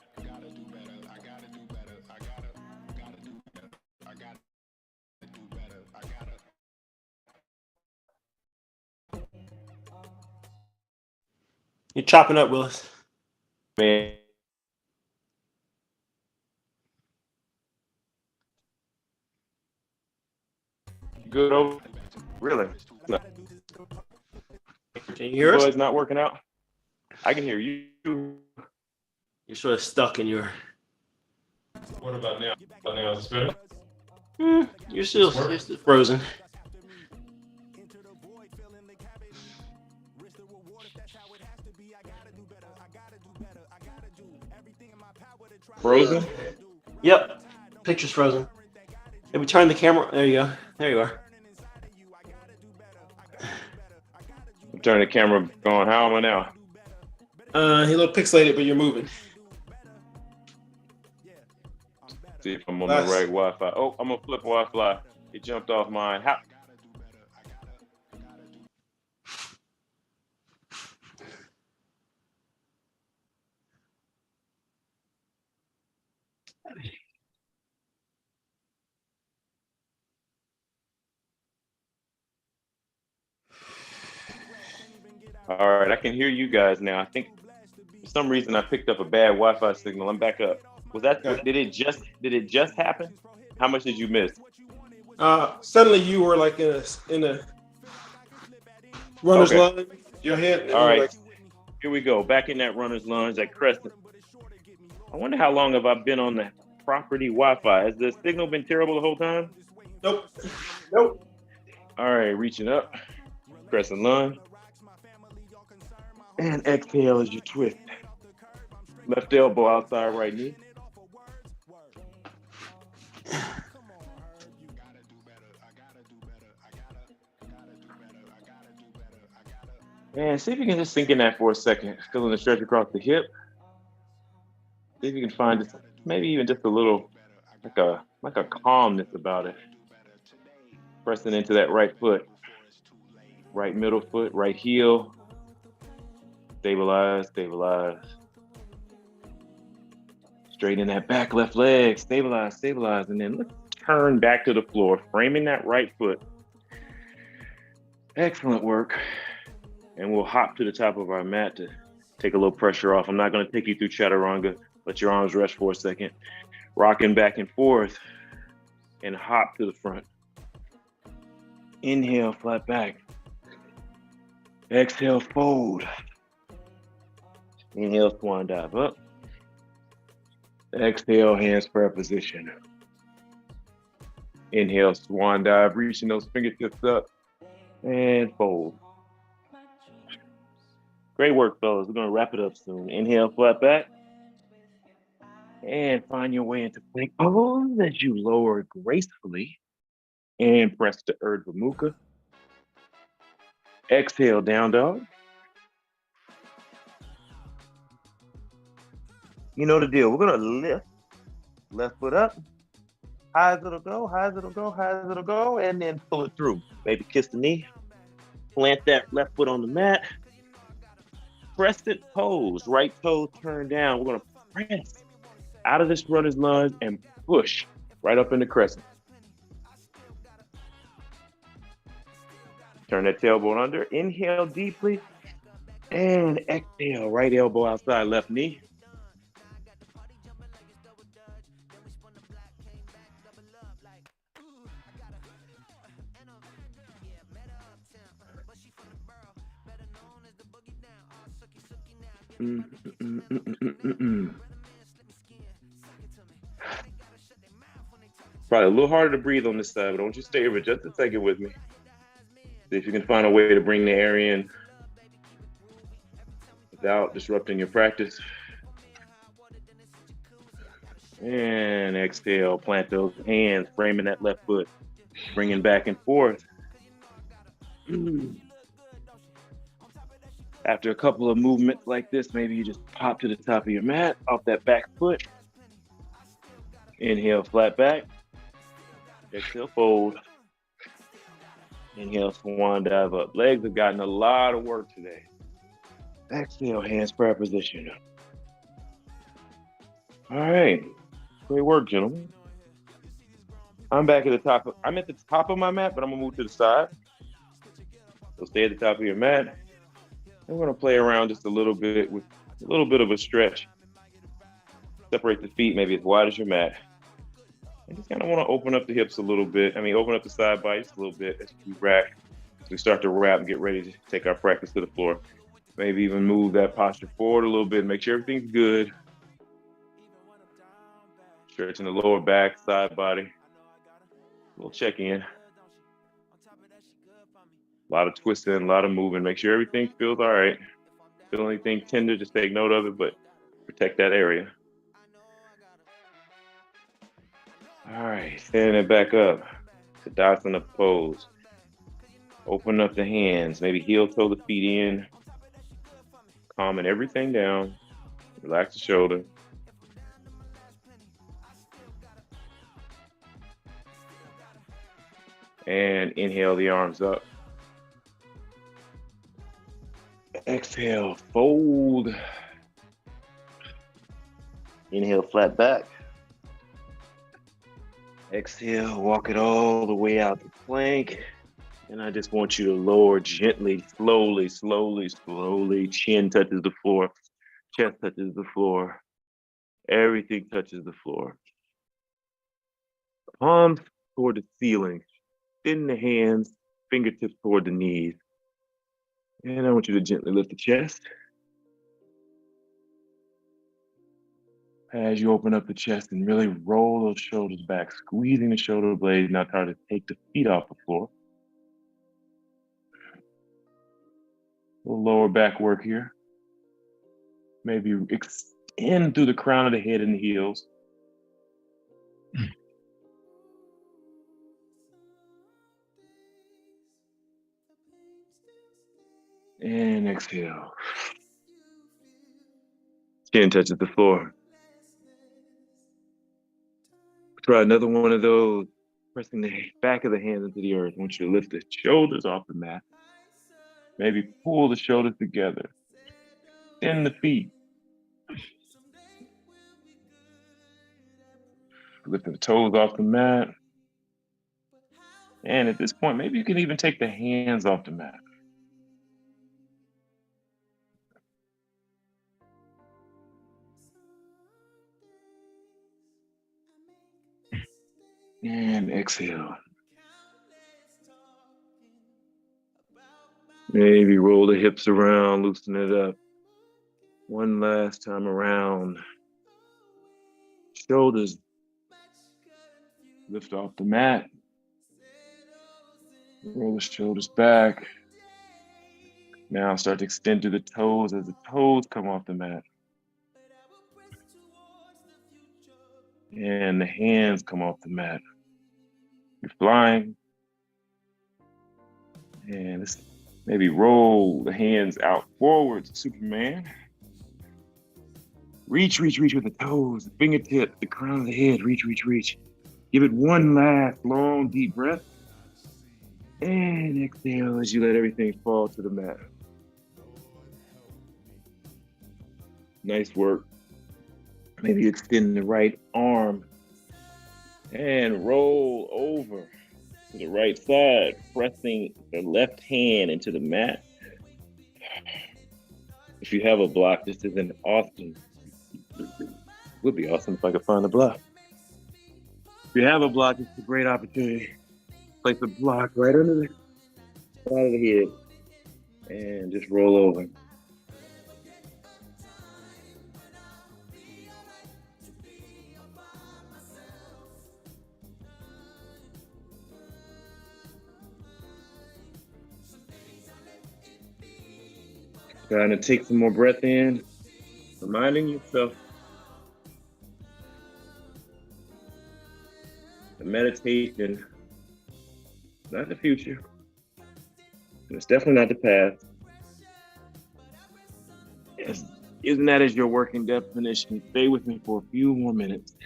You're chopping up, Willis. Man. Good over. Really? No. Can you hear us? It's not working out. I can hear you. You're sort of stuck in your. What about now? Now is this better? You're still frozen. Frozen? Yep. Picture's frozen. Maybe turn the camera. There you go. There you are. I'm turning the camera on. How am I now? He a little pixelated, but you're moving. See if I'm on the right Wi-Fi. Oh, I'm gonna flip Wi-Fi. It jumped off mine. How? All right, I can hear you guys now. I think For some reason, I picked up a bad Wi-Fi signal. I'm back up. Was that? Okay. Did it just happen? How much did you miss? Suddenly you were like in a runner's Okay. lunge. Your head, and All you were right. like, Here we go. Back in that runner's lunge at Crescent. I wonder how long have I been on the property Wi-Fi? Has the signal been terrible the whole time? nope, nope. All right, reaching up. Crescent lunge. And exhale as you twist. Left elbow outside right knee. And see if you can just sink in that for a second. Feeling the stretch across the hip. See if you can find just maybe even just a little like a calmness about it. Pressing into that right foot, right middle foot, right heel. Stabilize, stabilize. Straighten that back left leg. Stabilize, stabilize, and then let's turn back to the floor, framing that right foot. Excellent work. And we'll hop to the top of our mat to take a little pressure off. I'm not going to take you through chaturanga. Let your arms rest for a second. Rocking back and forth and hop to the front. Inhale, flat back. Exhale, fold. Inhale, swan dive up. Exhale, hands prayer position. Inhale, swan dive, reaching those fingertips up and fold. Great work, fellas. We're going to wrap it up soon. Inhale, flat back. And find your way into plank pose as you lower gracefully and press to Urdhva Mukha. Exhale, down dog. You know the deal. We're going to lift left foot up. High as it'll go, high as it'll go, high as it'll go, and then pull it through. Maybe kiss the knee. Plant that left foot on the mat. Crescent pose. Right toe turned down. We're going to press out of this runner's lunge and push right up into crescent. Turn that tailbone under. Inhale deeply. And exhale. Right elbow outside left knee. Probably a little harder to breathe on this side, but I want you to stay here for just a second with me. See if you can find a way to bring the air in without disrupting your practice. And exhale, plant those hands, framing that left foot, bringing back and forth. After a couple of movements like this, maybe you just pop to the top of your mat, off that back foot. Inhale, flat back. Exhale, fold. Inhale, swan dive up. Legs have gotten a lot of work today. Exhale, hands prayer position. All right. Great work, gentlemen. I'm back at the top. I'm at the top of my mat, but I'm going to move to the side. So stay at the top of your mat. I'm going to play around just a little bit with a little bit of a stretch. Separate the feet maybe as wide as your mat. I just kind of want to open up the hips a little bit. Open up the side body just a little bit as we rack. As we start to wrap and get ready to take our practice to the floor. Maybe even move that posture forward a little bit. Make sure everything's good. Stretching the lower back, side body. A little check-in. A lot of twisting, a lot of moving. Make sure everything feels all right. Feel anything tender, just take note of it, but protect that area. All right, standing it back up. Tadasana pose. Open up the hands, maybe heel toe the feet in. Calming everything down. Relax the shoulder. And inhale the arms up. Exhale, fold. Inhale, flat back. Exhale, walk it all the way out to plank. And I just want you to lower gently, slowly, slowly, slowly. Chin touches the floor. Chest touches the floor. Everything touches the floor. Palms toward the ceiling. Extend the hands, fingertips toward the knees. And I want you to gently lift the chest. As you open up the chest and really roll those shoulders back, squeezing the shoulder blades, now try to take the feet off the floor. A little lower back work here. Maybe extend through the crown of the head and the heels. And exhale. Chin touches the floor. Try another one of those, pressing the back of the hands into the earth. I want you to lift the shoulders off the mat. Maybe pull the shoulders together. Extend the feet. Lifting the toes off the mat. And at this point, maybe you can even take the hands off the mat. And exhale. Maybe roll the hips around, loosen it up. One last time around. Shoulders lift off the mat. Roll the shoulders back. Now start to extend through the toes as the toes come off the mat. And the hands come off the mat. You're flying. And maybe roll the hands out forwards, Superman. Reach with the toes, the fingertips, the crown of the head. Reach. Give it one last long, deep breath. And exhale as you let everything fall to the mat. Nice work. Maybe extend the right arm and roll over to the right side, pressing the left hand into the mat. If you have a block, this is an awesome. It would be awesome if I could find a block. If you have a block, it's a great opportunity. Place a block right under the side of the head and just roll over. Trying to take some more breath in, reminding yourself the meditation, not the future, and it's definitely not the past. Using that as your working definition, stay with me for a few more minutes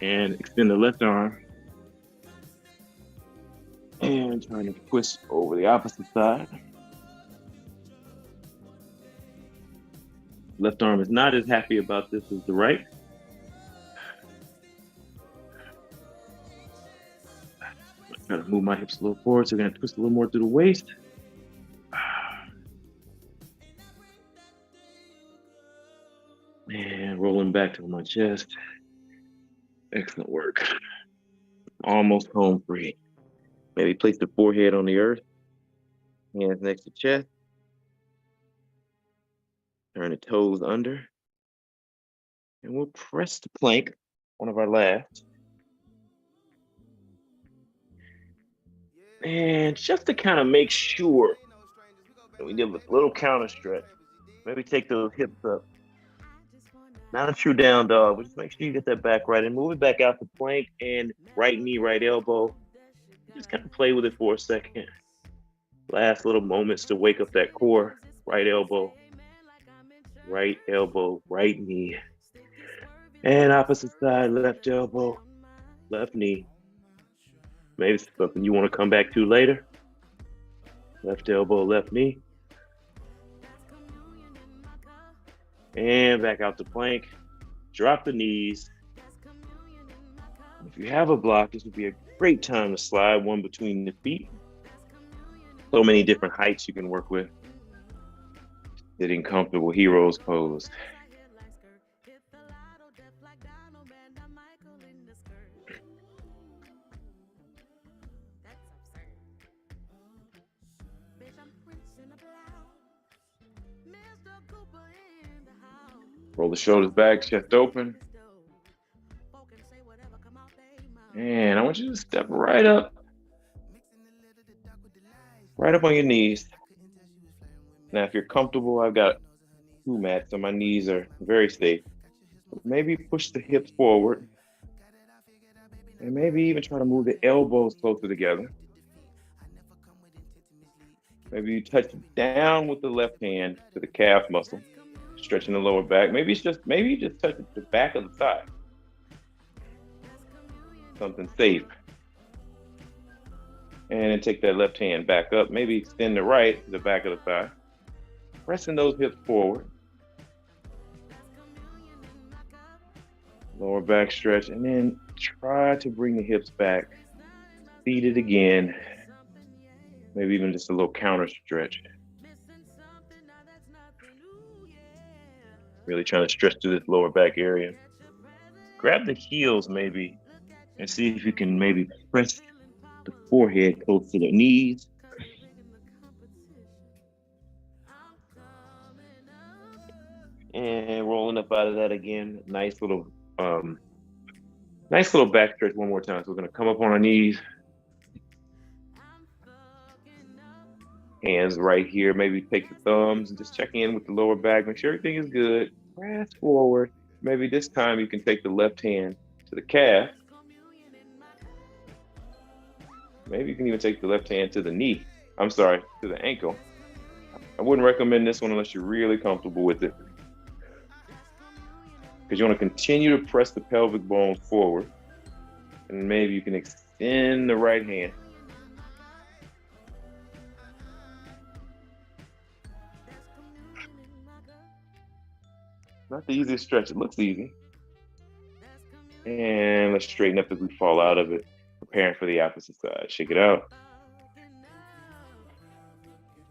and extend the left arm and trying to twist over the opposite side. Left arm is not as happy about this as the right. I'm trying to move my hips a little forward, so we're going to twist a little more through the waist. And rolling back to my chest. Excellent work. Almost home free. Maybe place the forehead on the earth. Hands next to chest. Turn the toes under. And we'll press the plank, one of our last. And just to kind of make sure that we give a little counter stretch. Maybe take those hips up. Not a true down dog, but just make sure you get that back right and move it back out to plank and right knee, right elbow. Just kind of play with it for a second. Last little moments to wake up that core. Right elbow, right knee. And opposite side, left elbow, left knee. Maybe it's something you want to come back to later. Left elbow, left knee. And back out to plank. Drop the knees. If you have a block, this would be a great time to slide one between the feet. So many different heights you can work with. Sitting comfortable, hero's pose. Roll the shoulders back, chest open. And I want you to step right up on your knees. Now, if you're comfortable, I've got two mats, so my knees are very safe. Maybe push the hips forward, and maybe even try to move the elbows closer together. Maybe you touch down with the left hand to the calf muscle, stretching the lower back. Maybe you just touch the back of the thigh. Something safe. And then take that left hand back up. Maybe extend the right to the back of the thigh. Pressing those hips forward. Lower back stretch. And then try to bring the hips back. Seated again. Maybe even just a little counter stretch. Really trying to stretch through this lower back area. Grab the heels maybe and see if you can maybe press the forehead close to the knees. And rolling up out of that again. Nice little back stretch one more time. So we're gonna come up on our knees. Hands right here. Maybe take the thumbs and just check in with the lower back. Make sure everything is good. Press forward. Maybe this time you can take the left hand to the calf. Maybe you can even take the left hand to the knee. To the ankle. I wouldn't recommend this one unless you're really comfortable with it. Because you want to continue to press the pelvic bones forward. And maybe you can extend the right hand. Not the easiest stretch. It looks easy. And let's straighten up as we fall out of it. Preparing for the opposite side. Shake it out.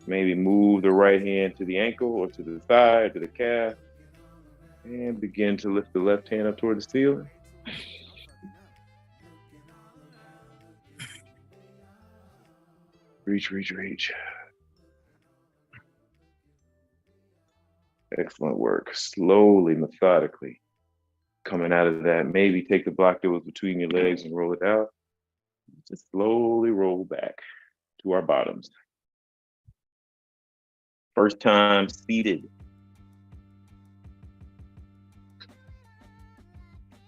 Maybe move the right hand to the ankle or to the thigh or to the calf. And begin to lift the left hand up toward the ceiling. Reach, reach, reach. Excellent work. Slowly, methodically coming out of that. Maybe take the block that was between your legs and roll it out. Just slowly roll back to our bottoms. First time seated.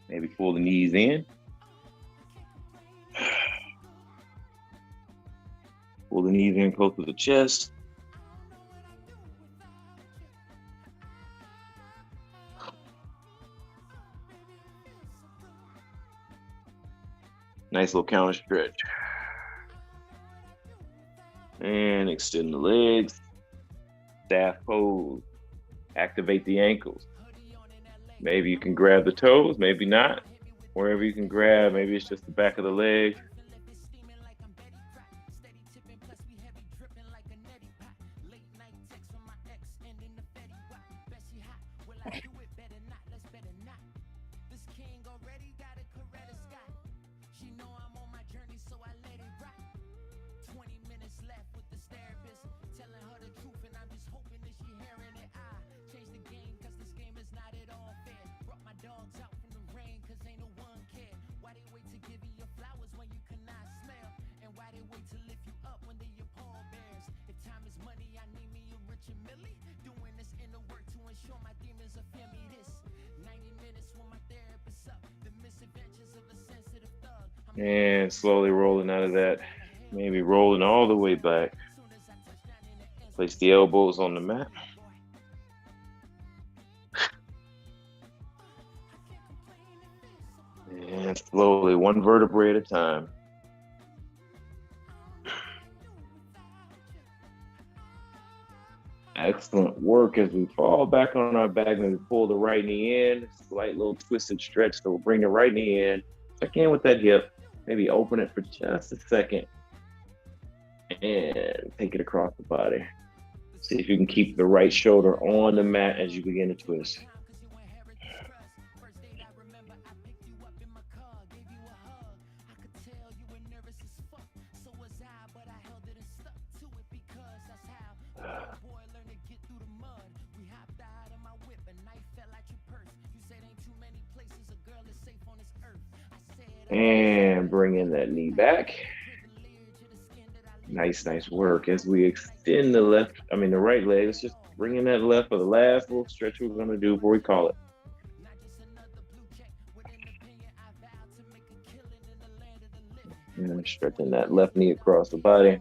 Maybe pull the knees in. Pull the knees in close to the chest. Nice little counter stretch. And extend the legs. Staff pose. Activate the ankles. Maybe you can grab the toes, maybe not. Wherever you can grab, maybe it's just the back of the leg. And slowly rolling out of that, maybe rolling all the way back. Place the elbows on the mat. And slowly, one vertebrae at a time. Excellent work as we fall back on our back and we pull the right knee in. Slight little twisted stretch. So we'll bring the right knee in. Check in with that hip. Maybe open it for just a second. And take it across the body. See if you can keep the right shoulder on the mat as you begin to twist. And bring in that knee back. Nice work. As we extend the right leg, let's just bring in that left for the last little stretch we're going to do before we call it. And stretching that left knee across the body.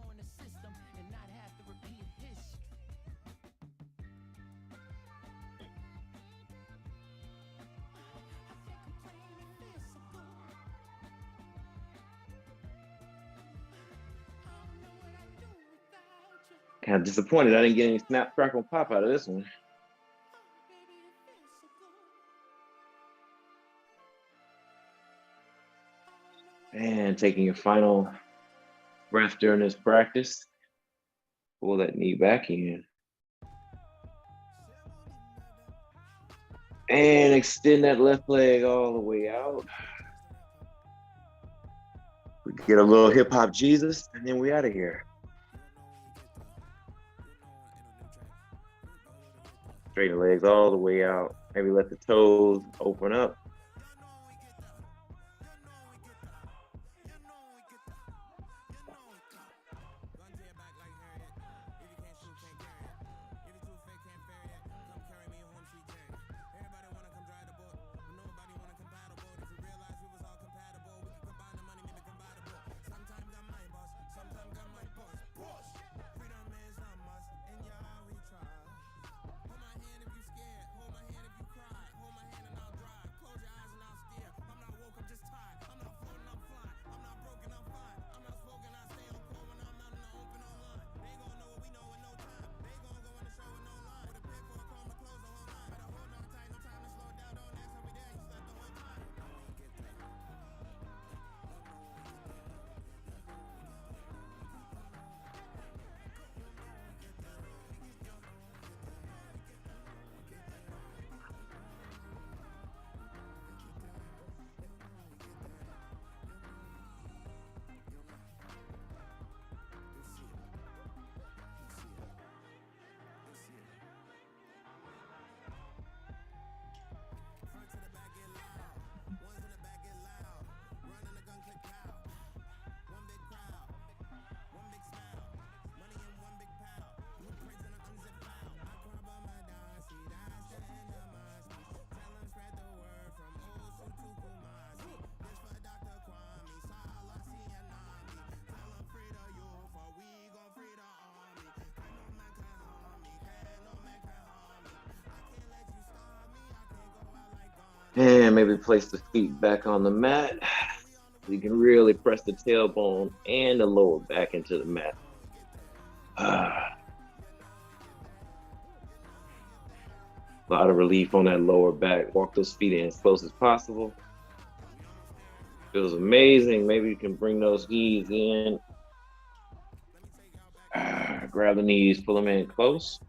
Kind of disappointed I didn't get any snap, crackle, pop out of this one. And taking your final breath during this practice. Pull that knee back in. And extend that left leg all the way out. We get a little hip hop Jesus, and then we out of here. Straighten the legs all the way out. Maybe let the toes open up. And maybe place the feet back on the mat. You can really press the tailbone and the lower back into the mat. A lot of relief on that lower back. Walk those feet in as close as possible. Feels amazing. Maybe you can bring those knees in. Grab the knees, pull them in close.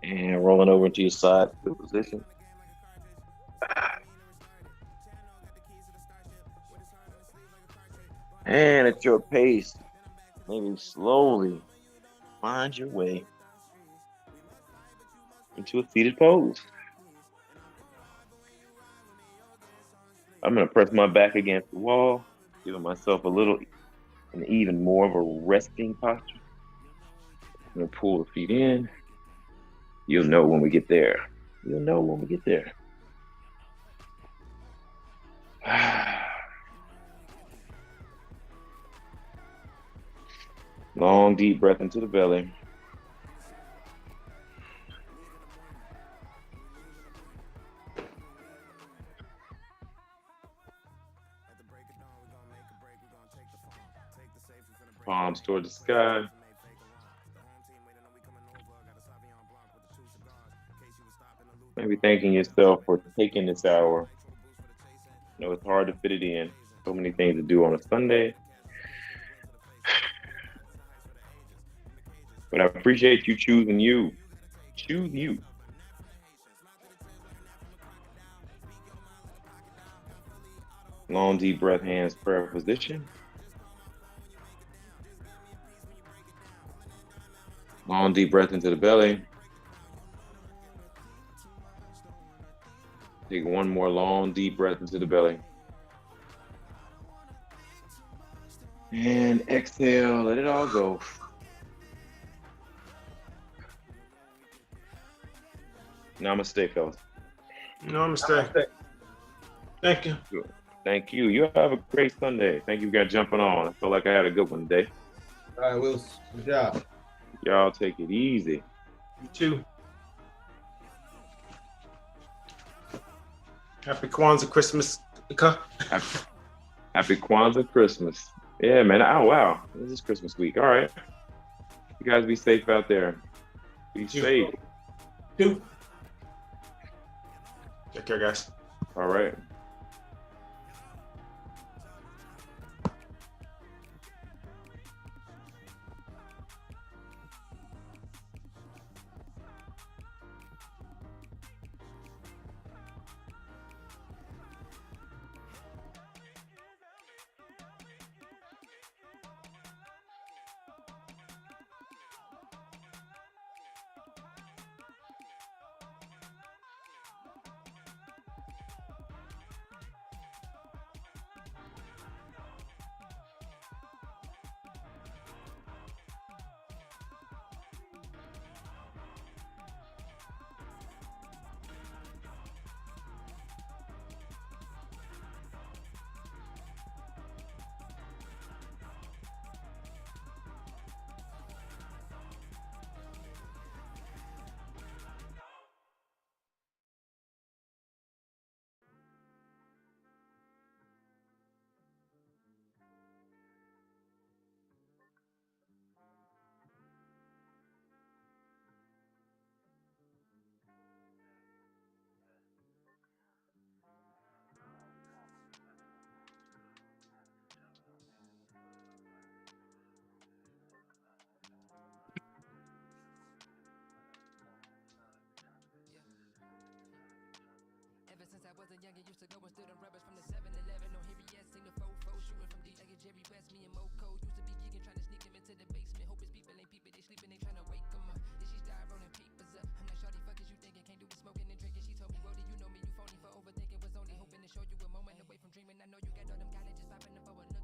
And rolling over into your side position. And at your pace, maybe slowly find your way into a seated pose. I'm going to press my back against the wall, giving myself an even more of a resting posture. I'm going to pull the feet in. You'll know when we get there. You'll know when we get there. Long, deep breath into the belly. Palms toward the sky. Maybe thanking yourself for taking this hour You know, it's hard to fit it in. So many things to do on a Sunday. But I appreciate you choosing you. Choose you. Long, deep breath, hands, prayer position. Long, deep breath into the belly. Take one more long, deep breath into the belly. And exhale, let it all go. Namaste, fellas. Namaste. Thank you. Good. Thank you. You have a great Sunday. Thank you for jumping on. I feel like I had a good one today. All right, Willis. Good job. Y'all take it easy. You too. Happy Kwanzaa, Christmas. Happy Kwanzaa, Christmas. Yeah, man. Oh, wow. This is Christmas week. All right. You guys be safe out there. Be safe. Two. Take care, guys. All right. Ever since I was a youngin', used to go and stood on rubbers from the 7-Eleven. No Harry S, sing the 4-4, shooting from deep like a Jerry West. Me and Moco used to be geeking, trying to sneak them into the basement. Hope his people ain't peeping, they sleeping, they trying to wake them up. Then she started rolling papers up. I'm like, shawty, fuck is you thinking? Can't do with smoking and drinking. She told me, Brody, you know me, you phony for overthinking. Was only hoping to show you a moment away from dreaming. I know you got all them colleges popping up for a